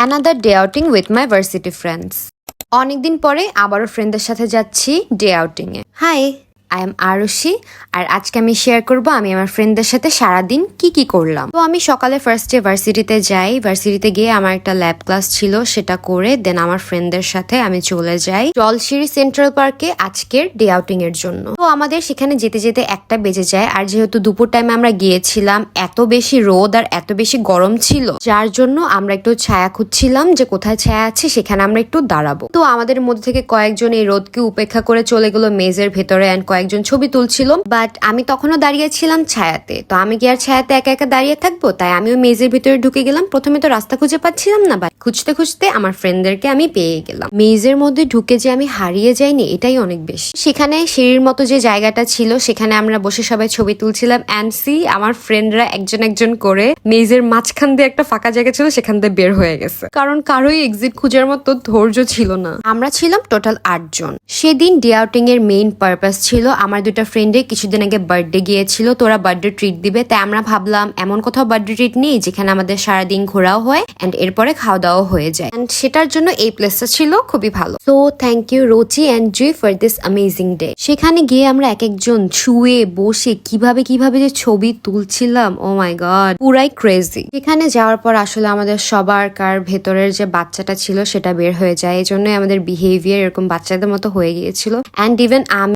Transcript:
Another day outing with my varsity friends. অনেকদিন পরে আবারও ফ্রেন্ডদের সাথে যাচ্ছি ডে আউটিং এ। Hi, I am Arushi. আর আজকে আমি শেয়ার করব আমি আমার ফ্রেন্ডদের সাথে সারাদিন কি করলাম। তো আমি সকালে ফার্স্টে ভার্সিটিতে যাই। ভার্সিটিতে গিয়ে আমার একটা ল্যাব ক্লাস ছিল, সেটা করে দেন আমার ফ্রেন্ডদের সাথে আমি চলে যাই জলশিরি সেন্ট্রাল পার্কে আজকের ডে আউটিং এর জন্য। তো আমাদের সেখানে যেতে যেতে 1টা বেজে যায়। আর যেহেতু দুপুর টাইমে আমরা গিয়েছিলাম, এত বেশি রোদ আর এত বেশি গরম ছিল, যার জন্য আমরা একটু ছায়া খুঁজছিলাম যে কোথায় ছায়া আছে সেখানে আমরা একটু দাঁড়াবো। তো আমাদের মধ্যে থেকে কয়েকজন এই রোদকে উপেক্ষা করে চলে গেল মেজের ভেতরে, এন্ড কয়েকজন ছবি তুলছিল। বাট আমি তখনও দাঁড়িয়েছিলাম ছায়াতে। তো আমি কি আর ছায়াতে একা একা দাঁড়িয়ে থাকবো? তাই আমিও মেজের ভিতরে ঢুকে গেলাম। প্রথমে তো রাস্তা খুঁজে পাচ্ছিলাম না, বাট খুঁজতে খুঁজতে আমার ফ্রেন্ডদেরকে আমি পেয়ে গেলাম। মেজের মধ্যে ঢুকে যে আমি হারিয়ে যাইনি এটাই অনেক বেশি। সেখানে সিঁড়ির মতো যে জায়গাটা ছিল সেখানে আমরা বসে সবাই ছবি তুলছিলাম। অ্যান্ড সি, আমার ফ্রেন্ডরা একজন একজন করে মেজের মাঝখান দিয়ে একটা ফাঁকা জায়গা ছিল সেখান দিয়ে বের হয়ে গেছে, কারণ কারোই এক্সিট খুঁজার মতো ধৈর্য ছিল না। আমরা ছিলাম টোটাল 8 জন। সেদিন ডে আউটিং এর মেইন পারপাস ছিল আমার দুটা ফ্রেন্ডে কিছুদিন আগে বার্থডে গিয়েছিল, তোরা বার্থডে ট্রিট দিবে। তাই আমরা ভাবলাম এমন কোথাও বার্থডে ট্রিট নেই যেখানে আমাদের সারাদিন ঘোরাও হয় এন্ড এরপরে খাওয়া দাওয়া হয়ে যায়। এন্ড সেটার জন্য এই প্লেসটা ছিল খুবই ভালো। So thank you Ruchi and Jui for this amazing day. সেখানে গিয়ে আমরা এক একজন শুয়ে বসে কিভাবে যে ছবি তুলছিলাম, ও মাই গড, পুরাই ক্রেজি। সেখানে যাওয়ার পর আসলে আমাদের সবার কার ভেতরের যে বাচ্চাটা ছিল সেটা বের হয়ে যায়। এই জন্য আমাদের বিহেভিয়ার এরকম বাচ্চাদের মতো হয়ে গিয়েছিল। এন্ড ইভেন আমি